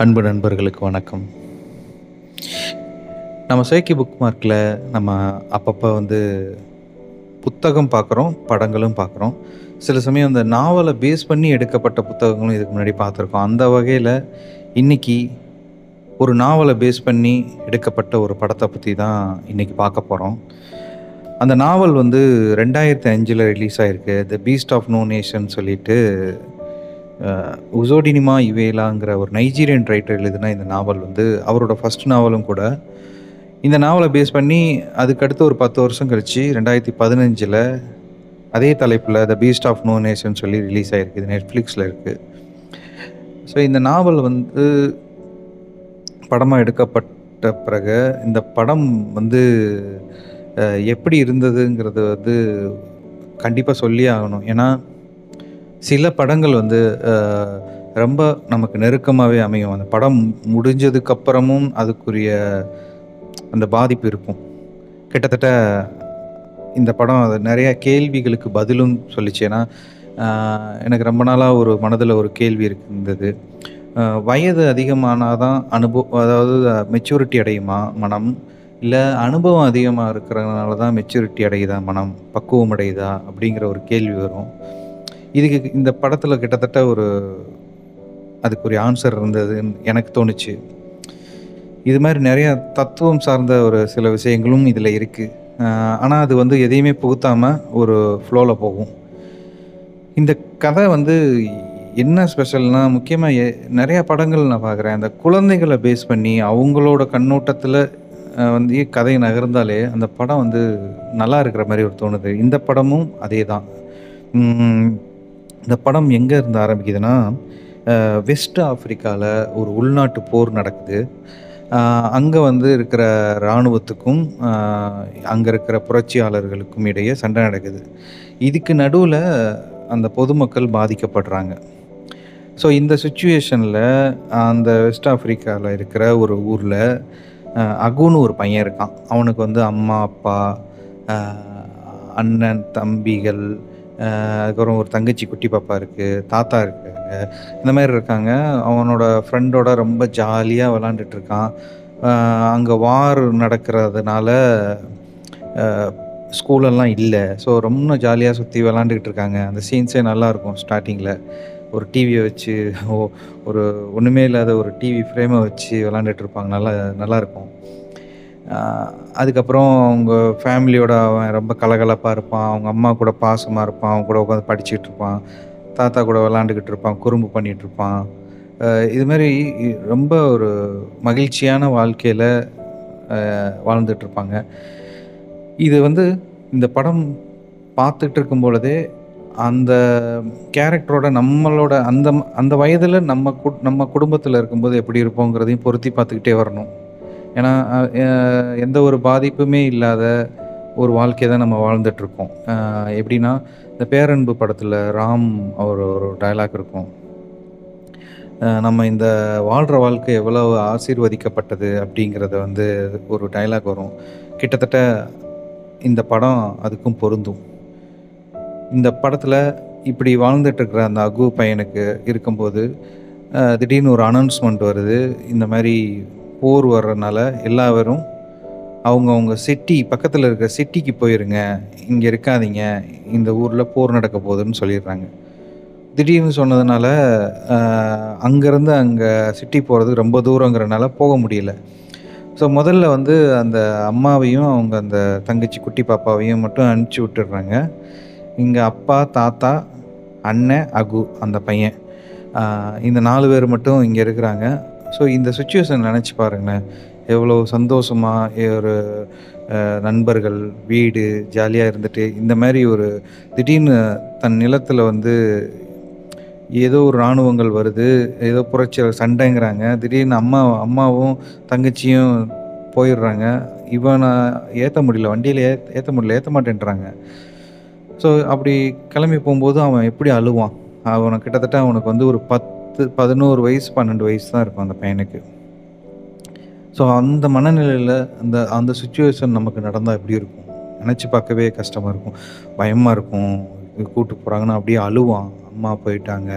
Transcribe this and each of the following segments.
அன்பு நண்பர்களுக்கு வணக்கம். நம்ம ஸ்வைக்கி புக் மார்க்கில் நம்ம அப்பப்போ புத்தகம் பார்க்குறோம், படங்களும் பார்க்குறோம். சில சமயம் அந்த நாவலை பேஸ் பண்ணி எடுக்கப்பட்ட புத்தகங்களும் இதுக்கு முன்னாடி பார்த்துருக்கோம். அந்த வகையில் இன்னைக்கு ஒரு நாவலை பேஸ் பண்ணி எடுக்கப்பட்ட ஒரு படத்தை பற்றி தான் இன்னைக்கு பார்க்க போகிறோம். அந்த நாவல் 2005 ரிலீஸ் ஆயிருக்கு. The Beast of No Nation சொல்லிட்டு உசோடினிமா இவேலாங்கிற ஒரு நைஜீரியன் ரைட்டர் எழுதின இந்த நாவல் அவரோட ஃபர்ஸ்ட் நாவலும் கூட. இந்த நாவலை பேஸ் பண்ணி அதுக்கடுத்து ஒரு 10 வருஷம் கழிச்சு 2015 அதே தலைப்பில் the Beast of No Nation சொல்லி ரிலீஸ் ஆகிருக்கு. இது நெட்ஃப்ளிக்ஸில் இருக்குது. ஸோ இந்த நாவல் படமாக எடுக்கப்பட்ட பிறகு இந்த படம் எப்படி இருந்ததுங்கிறது கண்டிப்பாக சொல்லி ஆகணும். ஏன்னா சில படங்கள் ரொம்ப நமக்கு நெருக்கமாகவே அமையும். அந்த படம் முடிஞ்சதுக்கப்புறமும் அதுக்குரிய அந்த பாதிப்பு இருக்கும். கிட்டத்தட்ட இந்த படம் அது நிறைய கேள்விகளுக்கு பதிலும் சொல்லிச்சு. ஏன்னா எனக்கு ரொம்ப நாளாக ஒரு மனதில் ஒரு கேள்வி இருந்தது. வயது அதிகமானால் தான் அதாவது மெச்சூரிட்டி அடையுமா மனம், இல்லை அனுபவம் அதிகமாக இருக்கிறதுனால தான் மெச்சூரிட்டி அடையுதா மனம், பக்குவம் அடையுதா அப்படிங்கிற ஒரு கேள்வி வரும். இதுக்கு இந்த படத்தில் கிட்டத்தட்ட அதுக்குரிய ஆன்சர் இருந்ததுன்னு எனக்கு தோணுச்சு. இது மாதிரி நிறைய தத்துவம் சார்ந்த ஒரு சில விஷயங்களும் இதில் இருக்குது. ஆனால் அது எதையுமே புகுத்தாமல் ஒரு ஃப்ளோவில் போகும். இந்த கதை என்ன ஸ்பெஷல்னால், முக்கியமாக நிறையா படங்கள் நான் பார்க்குறேன். அந்த குழந்தைகளை பேஸ் பண்ணி அவங்களோட கண்ணோட்டத்தில் கதை நகர்ந்தாலே அந்த படம் நல்லா இருக்கிற மாதிரி ஒரு தோணுது. இந்த படமும் அதே தான். இந்த படம் எங்கே இருந்து ஆரம்பிக்குதுன்னா, வெஸ்ட் ஆஃப்ரிக்காவில் ஒரு உள்நாட்டு போர் நடக்குது. அங்கே இருக்கிற இராணுவத்துக்கும் அங்கே இருக்கிற புரட்சியாளர்களுக்கும் இடையே சண்டை நடக்குது. இதுக்கு நடுவில் அந்த பொதுமக்கள் பாதிக்கப்படுறாங்க. ஸோ இந்த சுச்சுவேஷனில் அந்த வெஸ்ட் ஆஃப்ரிக்காவில் இருக்கிற ஒரு ஊரில் அகுன்னு ஒரு பையன் இருக்கான். அவனுக்கு அம்மா, அப்பா, அண்ணன், தம்பிகள், அதுக்கப்புறம் ஒரு தங்கச்சி, குட்டி பாப்பா இருக்குது, தாத்தா இருக்காங்க, இந்த மாதிரி இருக்காங்க. அவனோட ஃப்ரெண்டோட ரொம்ப ஜாலியாக விளாண்டுட்ருக்கான். அங்கே வார் நடக்கிறதுனால ஸ்கூலெல்லாம் இல்லை. ஸோ ரொம்ப ஜாலியாக சுற்றி விளாண்டுக்கிட்டு இருக்காங்க. அந்த சீன்ஸே நல்லாயிருக்கும். ஸ்டார்டிங்கில் ஒரு டிவியை வச்சு ஒரு ஒன்றுமே இல்லாத ஒரு டிவி ஃப்ரேமை வச்சு விளாண்டுட்ருப்பாங்க. நல்லாயிருக்கும். அதுக்கப்புறம் அவங்க ஃபேமிலியோட அவன் ரொம்ப கலகலப்பாக இருப்பான். அவங்க அம்மா கூட பாசமாக இருப்பான். அவங்க கூட உட்காந்து படிச்சுட்டு இருப்பான். தாத்தா கூட விளாண்டுக்கிட்டு இருப்பான். குறும்பு பண்ணிகிட்ருப்பான். இது மாதிரி ரொம்ப ஒரு மகிழ்ச்சியான வாழ்க்கையில் வாழ்ந்துட்டுருப்பாங்க. இது இந்த படம் பார்த்துட்டு இருக்கும் பொழுதே அந்த கேரக்டரோட நம்மளோட அந்த வயதில் நம்ம குடும்பத்தில் இருக்கும்போது எப்படி இருப்போங்கிறதையும் பொருத்தி பார்த்துக்கிட்டே வரணும். ஏன்னா எந்த ஒரு பாதிப்புமே இல்லாத ஒரு வாழ்க்கையை தான் நம்ம வாழ்ந்துட்டுருக்கோம். எப்படின்னா, இந்த பேரன்பு படத்தில் ராம் ஒரு டயலாக் இருக்கும். நம்ம இந்த வாழ்கிற வாழ்க்கை எவ்வளோ ஆசீர்வதிக்கப்பட்டது அப்படிங்கிறத ஒரு டயலாக் வரும். கிட்டத்தட்ட இந்த படம் அதுக்கும் பொருந்தும். இந்த படத்தில் இப்படி வாழ்ந்துட்டுருக்கிற அந்த அகு பையனுக்கு இருக்கும்போது திடீர்னு ஒரு அனௌன்ஸ்மெண்ட் வருது. இந்த மாதிரி போர் வர்றதுனால எல்லாரும் அவங்கவுங்க சிட்டி பக்கத்தில் இருக்கிற சிட்டிக்கு போயிருங்க, இங்கே இருக்காதீங்க, இந்த ஊரில் போர் நடக்க போகுதுன்னு சொல்லிடுறாங்க. திடீர்னு சொன்னதுனால அங்கேருந்து அங்கே சிட்டி போகிறதுக்கு ரொம்ப தூரங்கிறனால போக முடியல. ஸோ முதல்ல அந்த அம்மாவையும் அவங்க அந்த தங்கச்சி, குட்டி பாப்பாவையும் மட்டும் அனுப்பிச்சி விட்டுடுறாங்க. இங்கே அப்பா, தாத்தா, அண்ணன், அகு அந்த பையன், இந்த 4 பேர் மட்டும் இங்கே இருக்கிறாங்க. ஸோ இந்த சுச்சுவேஷன் நினச்சி பாருங்களேன், எவ்வளோ சந்தோஷமாக ஒரு நண்பர்கள், வீடு, ஜாலியாக இருந்துட்டு இந்த மாதிரி ஒரு திடீர்னு தன் நிலத்தில் ஏதோ ஒரு இராணுவங்கள் வருது, ஏதோ புரட்சியாளர் சண்டைங்கிறாங்க. திடீர்னு அம்மாவும் தங்கச்சியும் போயிடுறாங்க. இவனை ஏற்ற முடியல, வண்டியில் ஏற்ற முடியல, ஏற்ற மாட்டேன்றாங்க. ஸோ அப்படி கிளம்பி போகும்போது அவன் எப்படி அழுவான். கிட்டத்தட்ட அவனுக்கு ஒரு 11 வயசு 12 வயசு தான் இருக்கும் அந்த பையனுக்கு. ஸோ அந்த மனநிலையில் அந்த சுச்சுவேஷன் நமக்கு நடந்தால் எப்படி இருக்கும் நினச்சி பார்க்கவே கஷ்டமாக இருக்கும், பயமாக இருக்கும். கூப்பிட்டு போகிறாங்கன்னா அப்படியே அழுவான். அம்மா போயிட்டாங்க,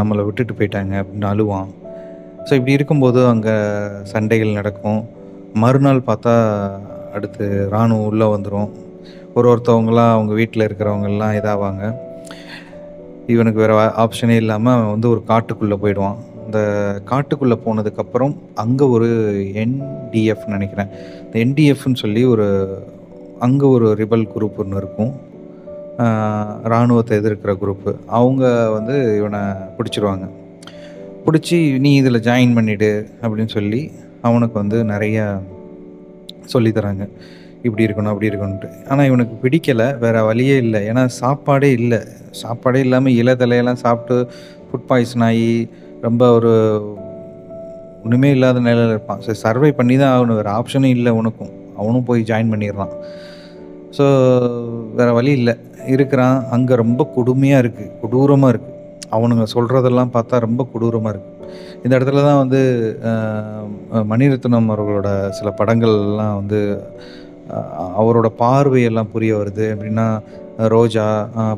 நம்மளை விட்டுட்டு போயிட்டாங்க அப்படின்னு அழுவான். ஸோ இப்படி இருக்கும்போது அங்கே சண்டைகள் நடக்கும். மறுநாள் பார்த்தா அடுத்து இராணுவம் உள்ளே வந்துடும். ஒருத்தவங்களாம் அவங்க வீட்டில் இருக்கிறவங்கெல்லாம் இதாவாங்க. இவனுக்கு வேறு ஆப்ஷனே இல்லாமல் அவன் வந்து ஒரு காட்டுக்குள்ளே போயிடுவான். அந்த காட்டுக்குள்ளே போனதுக்கப்புறம் அங்கே ஒரு என்டிஎஃப் நினைக்கிறேன். இந்த என்டிஎஃப்னு சொல்லி அங்கே ஒரு ரிபல் குரூப் ஒன்று இருக்கும். இராணுவத்தை எதிர்க்கிற குரூப்பு. அவங்க வந்து இவனை பிடிச்சிருவாங்க. பிடிச்சி நீ இதில் ஜாயின் பண்ணிவிடு அப்படின்னு சொல்லி அவனுக்கு வந்து நிறையா சொல்லித்தராங்க. இப்படி இருக்கணும் அப்படி இருக்கணுன்ட்டு. ஆனால் இவனுக்கு பிடிக்கலை, வேறு வழியே இல்லை. ஏன்னா சாப்பாடே இல்லை. சாப்பாடே இல்லாமல் இலை தலையெல்லாம் சாப்பிட்டு ஃபுட் பாய்சன் ஆகி ரொம்ப ஒன்றுமே இல்லாத நிலையில் இருப்பான். சரி, சர்வை பண்ணி தான் ஆகணும், வேறு ஆப்ஷனும் இல்லை உனக்கும். அவனும் போய் ஜாயின் பண்ணிடுறான். ஸோ வேறு வழி இல்லை, இருக்கிறான். அங்கே ரொம்ப கொடுமையாக இருக்குது, கொடூரமாக இருக்குது. அவனுங்க சொல்கிறதெல்லாம் பார்த்தா ரொம்ப கொடூரமாக இருக்குது. இந்த இடத்துல தான் வந்து மணிரத்னம் அவர்களோட சில படங்கள்லாம் வந்து அவரோட பார்வையெல்லாம் புரிய வருது. எப்படின்னா ரோஜா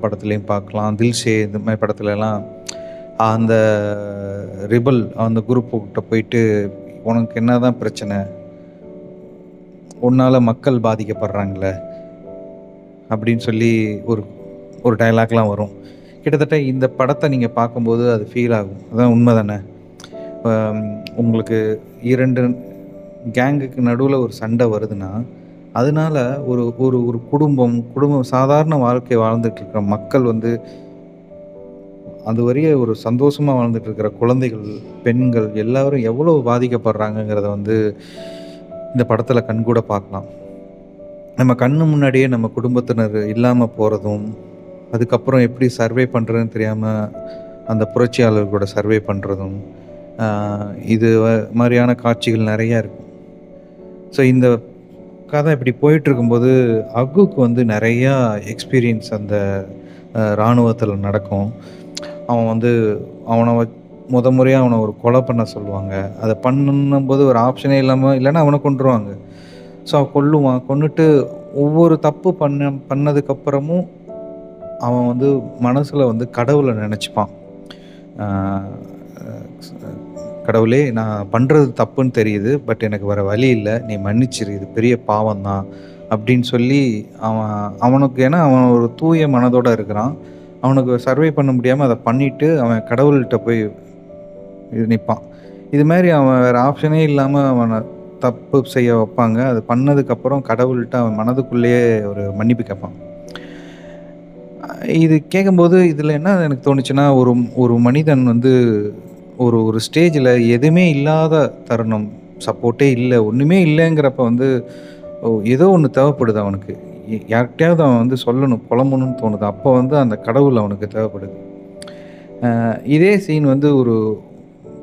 படத்துலேயும் பார்க்கலாம், தில்ஷே இந்த மாதிரி படத்துலலாம் அந்த ரிபல் அந்த குரூப்புக்கிட்ட போயிட்டு உனக்கு என்ன தான் பிரச்சனை, உன்னால் மக்கள் பாதிக்கப்படுறாங்களே அப்படின்னு சொல்லி ஒரு டைலாக்லாம் வரும். கிட்டத்தட்ட இந்த படத்தை நீங்கள் பார்க்கும்போது அது ஃபீல் ஆகும். அதான் உண்மை தானே. உங்களுக்கு 2 கேங்குக்கு நடுவில் ஒரு சண்டை வருதுன்னா அதனால ஒரு குடும்பம் சாதாரண வாழ்க்கை வாழ்ந்துட்டு இருக்கிற மக்கள் வந்து அது வரைய ஒரு சந்தோஷமாக வாழ்ந்துட்டு இருக்கிற குழந்தைகள், பெண்கள் எல்லாரும் எவ்வளோ பாதிக்கப்படுறாங்கங்கிறத வந்து இந்த படத்தில் கண்கூட பார்க்கலாம். நம்ம கண்ணு முன்னாடியே நம்ம குடும்பத்தினர் இல்லாமல் போகிறதும், அதுக்கப்புறம் எப்படி சர்வே பண்ணுறதுன்னு தெரியாமல் அந்த புரட்சியாளர்களோட சர்வே பண்ணுறதும், இது மாதிரியான காட்சிகள் நிறையா இருக்கும். ஸோ இந்த கதை இப்படி போயிட்டுருக்கும்போது அகுக்கு வந்து நிறையா எக்ஸ்பீரியன்ஸ் அந்த இராணுவத்தில் நடக்கும். அவன் வந்து அவனை முறையாக அவனை ஒரு கொலை பண்ண சொல்லுவாங்க. அதை பண்ணும்போது ஒரு ஆப்ஷனே இல்லாமல், இல்லைன்னா அவனை கொன்றுவாங்க. ஸோ அவன் கொல்லுவான். கொன்னுட்டு ஒவ்வொரு தப்பு பண்ணதுக்கப்புறமும் அவன் வந்து மனசில் வந்து கடவுளை நினச்சிப்பான். கடவுளே, நான் பண்ணுறது தப்புன்னு தெரியுது, பட் எனக்கு வேறு வழி இல்லை, நீ மன்னிச்சிரு, இது பெரிய பாவம்தான் அப்படின்னு சொல்லி அவனுக்கு, ஏன்னா அவன் ஒரு தூய மனதோடு இருக்கிறான். அவனுக்கு சர்வை பண்ண முடியாமல் அதை பண்ணிவிட்டு அவன் கடவுள்கிட்ட போய் நிற்பான். இது மாதிரி அவன் வேறு ஆப்ஷனே இல்லாமல் அவனை தப்பு செய்ய வைப்பாங்க. அது பண்ணதுக்கப்புறம் கடவுள்கிட்ட அவன் மனதுக்குள்ளேயே ஒரு மன்னிப்பு கேட்பான். இது கேட்கும்போது இதில் என்ன எனக்கு தோணுச்சுன்னா, ஒரு மனிதன் வந்து ஒரு ஸ்டேஜில் எதுவுமே இல்லாத தருணம், சப்போர்ட்டே இல்லை, ஒன்றுமே இல்லைங்கிறப்ப வந்து ஏதோ ஒன்று தேவைப்படுது அவனுக்கு. யார்கிட்டையாவது அவன் வந்து சொல்லணும், புலம்பணும்னு தோணுது. அப்போ வந்து அந்த கடவுள் அவனுக்கு தேவைப்படுது. இதே சீன் வந்து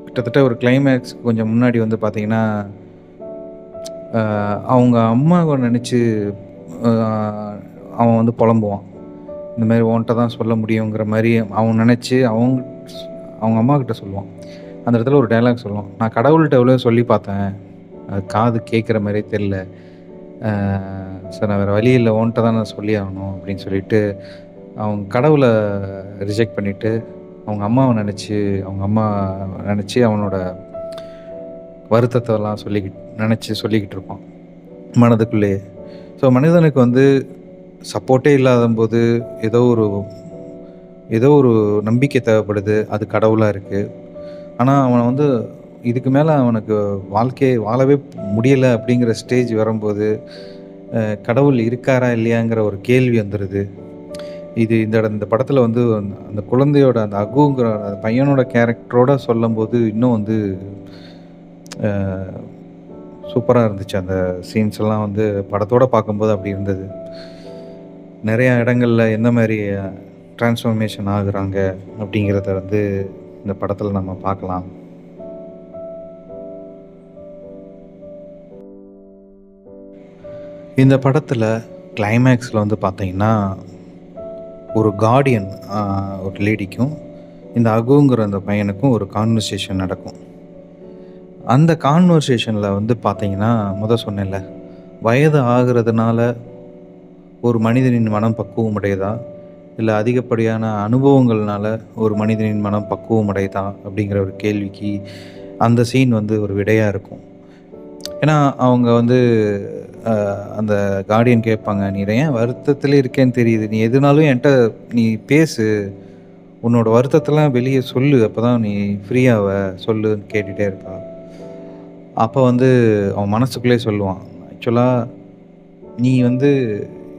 கிட்டத்தட்ட ஒரு கிளைமேக்ஸ்க்கு கொஞ்சம் முன்னாடி வந்து பார்த்திங்கன்னா, அவங்க அம்மாவை நினச்சி அவன் வந்து புலம்புவான். இந்த மாதிரி உன்கிட்ட தான் சொல்ல முடியுங்கிற மாதிரி அவன் நினச்சி அவங்க அம்மாக்கிட்ட சொல்லுவான். அந்த இடத்துல ஒரு டைலாக் சொல்லுவான், நான் கடவுள்கிட்ட எவ்வளோ சொல்லி பார்த்தேன், அது காது கேட்குற மாதிரியே தெரில, சார் நான் வேறு வழி இல்லை, உன்கிட்ட தான் நான் சொல்லி ஆகணும் அப்படின்னு சொல்லிட்டு அவங்க கடவுளை ரிஜெக்ட் பண்ணிவிட்டு அவங்க அம்மாவை நினச்சி அவனோட வருத்தத்தெல்லாம் சொல்லிக்கிட்டு இருப்பான் மனதுக்குள்ளேயே. ஸோ மனிதனுக்கு வந்து சப்போர்ட்டே இல்லாத போது ஏதோ ஒரு நம்பிக்கை தேவைப்படுது, அது கடவுளாக இருக்குது. ஆனால் அவனை வந்து இதுக்கு மேலே அவனுக்கு வாழ்க்கையை வாழவே முடியலை அப்படிங்கிற ஸ்டேஜ் வரும்போது கடவுள் இருக்காரா இல்லையாங்கிற ஒரு கேள்வி வந்துடுது. இந்த படத்தில் வந்து அந்த குழந்தையோட அந்த அகுங்கிற அந்த பையனோட கேரக்டரோட சொல்லும்போது இன்னும் வந்து சூப்பராக இருந்துச்சு. அந்த சீன்ஸ் எல்லாம் வந்து படத்தோடு பார்க்கும்போது அப்படி இருந்தது. நிறையா இடங்களில் எந்த மாதிரி டிரான்ஸ்ஃபர்மேஷன் ஆகுறாங்க அப்படிங்கிறத வந்து இந்த படத்தில் நம்ம பார்க்கலாம். இந்த படத்தில் கிளைமேக்ஸில் வந்து பார்த்திங்கன்னா, ஒரு கார்டியன் ஒரு லேடிக்கும் இந்த அகுங்கிற அந்த பையனுக்கும் ஒரு கான்வர்சேஷன் நடக்கும். அந்த கான்வர்சேஷனில் வந்து பார்த்திங்கன்னா, சொன்னேன்ல, வயது ஆகிறதுனால ஒரு மனிதனின் மனம் பக்குவம் அடையுதா, இல்லை அதிகப்படியான அனுபவங்கள்னால ஒரு மனிதனின் மனம் பக்குவம் அடையுதா அப்படிங்கிற ஒரு கேள்விக்கு அந்த சீன் வந்து ஒரு விடையா இருக்கும். ஏன்னா, அவங்க வந்து அந்த கார்டியன் கேட்பாங்க, "நீ ஏன் வருத்தத்திலே இருக்கேன்னு தெரியுது. நீ எதுனாலும் என்ட்ட நீ பேசு. உன்னோட வருத்தத்தலாம் வெளிய சொல்லு. அப்பதான் நீ ஃப்ரீ ஆவ. சொல்லுன்னு" கேட்டுட்டே இருப்பா. அப்ப வந்து அவன் மனசுக்குள்ளேயே சொல்லுவான், "ஆக்சுவலா நீ வந்து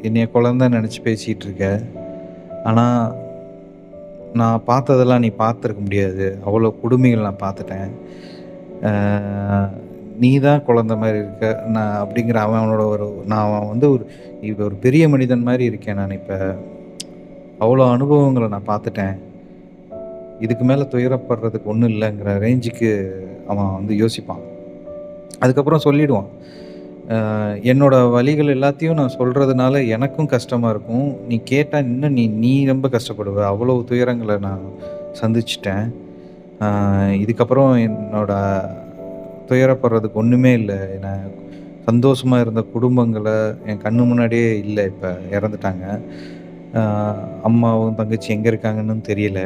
என்னைய குழந்தன்னு நெனச்சு பேசிட்டு இருக்க. ஆனா, நான் பார்த்ததெல்லாம் நீ பார்த்துருக்க முடியாது. அவ்வளோ கொடுமைகள் நான் பார்த்துட்டேன். ஆ நீ தான் குழந்த மாரி இருக்க." நான் அப்படிங்கிற அவனோட நான் வந்து ஒரு பெரிய மனிதன் மாரி இருக்கேன் நான் இப்ப. அவ்வளோ அனுபவங்கள நான் பார்த்துட்டேன். இதுக்கு மேல துயரப்படுறதுக்கு ஒண்ணும் இல்லங்கிற ரேஞ்சுக்கு அவன் வந்து யோசிப்பான். அதுக்கப்புறம் சொல்லிடுவான். என்னோட வலிகள் எல்லாத்தையும் நான் சொல்றதுனால எனக்கும் கஷ்டமா இருக்கும். நீ கேட்டா இன்னும் நீ நீ ரொம்ப கஷ்டப்படுவ. அவ்வளோ துயரங்கள நான் சந்திச்சுட்டேன். அ இதுக்கப்புறம் என்னோட துயரப்படுறதுக்கு ஒண்ணுமே இல்ல. சந்தோஷமா இருந்த குடும்பங்கள என் கண்ணு முன்னாடியே இல்ல இப்ப இறந்துட்டாங்க. அ அம்மாவும், தங்கச்சியும் எங்க இருக்காங்கன்னும் தெரியல.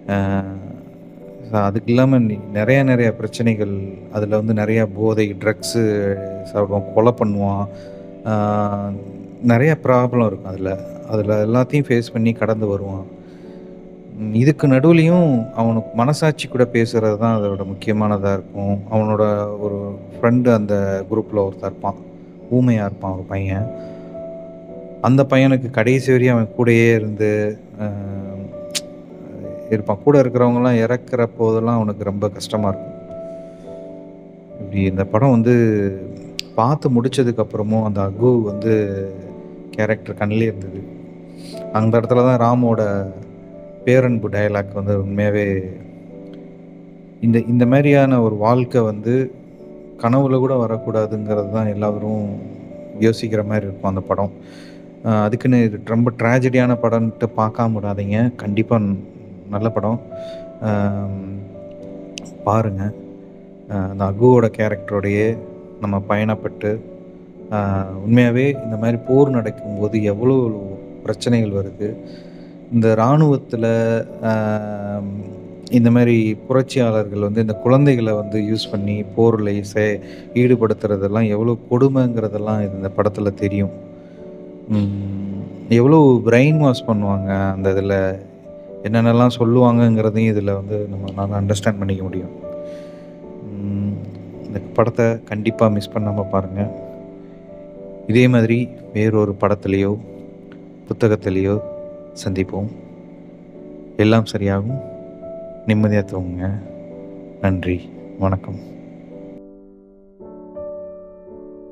அ அதுக்கு இல்லாம நெறைய பிரச்சனைகள். அதுல வந்து நெறைய போதை, ட்ரக்ஸு சாப்பிடுவான், கொலை பண்ணுவான். ஆ நெறைய ப்ராப்ளம் இருக்கும் அதுல. அதுல எல்லாத்தையும் ஃபேஸ் பண்ணி கடந்து வருவான். இதுக்கு நடுவுலயும் அவனுக்கு மனசாட்சி கூட பேசுறது தான் அதோட முக்கியமானதா இருக்கும். அவனோட ஒரு ஃப்ரெண்டு அந்த குரூப்ல ஒருத்தன் இருப்பான். ஊமையா இருப்பான் ஒரு பையன். அந்த பையனுக்கு கடைசி வரையும் அவன் கூடயே இருந்து அ இருப்பான். கூட இருக்கிறவங்கலாம் இறக்குற போதெல்லாம் அவனுக்கு ரொம்ப கஷ்டமா இருக்கும். இப்படி இந்த படம் வந்து பார்த்து முடிச்சதுக்கு அப்புறமும் அந்த அகு வந்து கேரக்டர் கண்லயே இருந்தது. அந்த இடத்துல தான் ராமோட பேரன்பு டயலாக் வந்து உண்மையாவே இந்த இந்த மாரியான ஒரு வாழ்க்கை வந்து கனவுல கூட வரக்கூடாதுங்கிறது தான் எல்லாரும் யோசிக்கிற மாரி இருக்கும் அந்த படம். அதுக்குன்னு இது ரொம்ப ட்ராஜடியான படம்ன்ட்டு பார்க்காம விடாதீங்க. கண்டிப்பா நல்ல படம். அம் பாருங்க. அந்த அகுவோட கேரக்டரோடையே நம்ம பயணப்பட்டு, உண்மையாவே இந்த மாரி போர் நடக்கும்போது எவ்வளோ பிரச்சனைகள் வருது. இந்த இராணுவத்தில அ இந்த மாரி புரட்சியாளர்கள் வந்து இந்த குழந்தைகள வந்து யூஸ் பண்ணி போர்ல ஈடுபடுத்துறதெல்லாம் எவ்வளோ கொடுமைங்கிறதெல்லாம் இந்த படத்தில தெரியும். ம் எவ்வளோ பிரெயின் வாஷ் பண்ணுவாங்க அந்த இதில. என்னென்னலாம் சொல்லுவாங்கங்கிறதையும் இதில வந்து நம்மனால அண்டர்ஸ்டாண்ட் பண்ணிக்க முடியும். ம் இந்த படத்த கண்டிப்பா மிஸ் பண்ணாம பாருங்க. இதே மாதிரி வேறொரு படத்திலயோ, புத்தகத்திலயோ சந்திப்போம். எல்லாம் சரியாகும். நிம்மதியா தூங்குங்க. நன்றி. வணக்கம்.